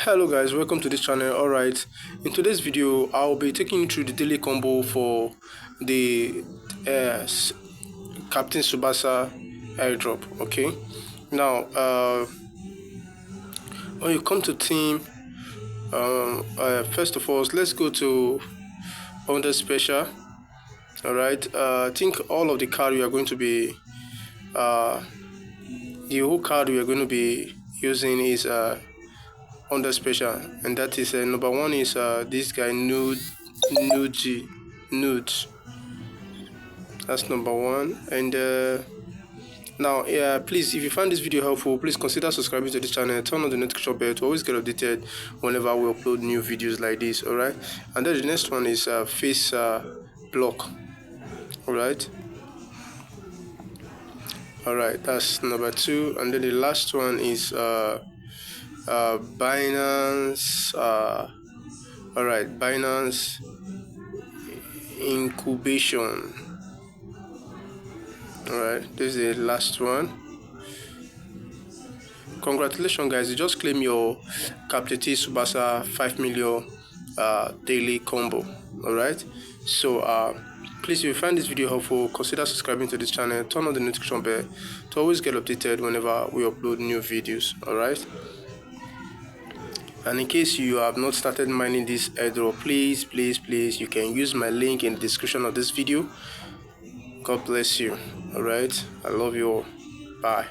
Hello guys, welcome to this channel. Alright, in today's video I'll be taking you through the daily combo for the Captain Tsubasa Airdrop. Okay, now when you come to team, first of all, let's go to under special. Alright, I think all of the card we are going to be the whole card we are going to be using is under special, and that is number one is this guy nude. That's number one. And now please, if you find this video helpful, please consider subscribing to this channel, turn on the notification bell to always get updated whenever we upload new videos like this. All right, and then the next one is face block. All right, that's number two. And then the last one is Binance. Binance incubation. Alright, this is the last one. Congratulations guys, you just claim your Captain Tsubasa 5 million daily combo. Alright, so please, if you find this video helpful, consider subscribing to this channel, turn on the notification bell to always get updated whenever we upload new videos. Alright, and in case you have not started mining this airdrop, please you can use my link in the description of this video. God bless you. Alright, I love you all. Bye.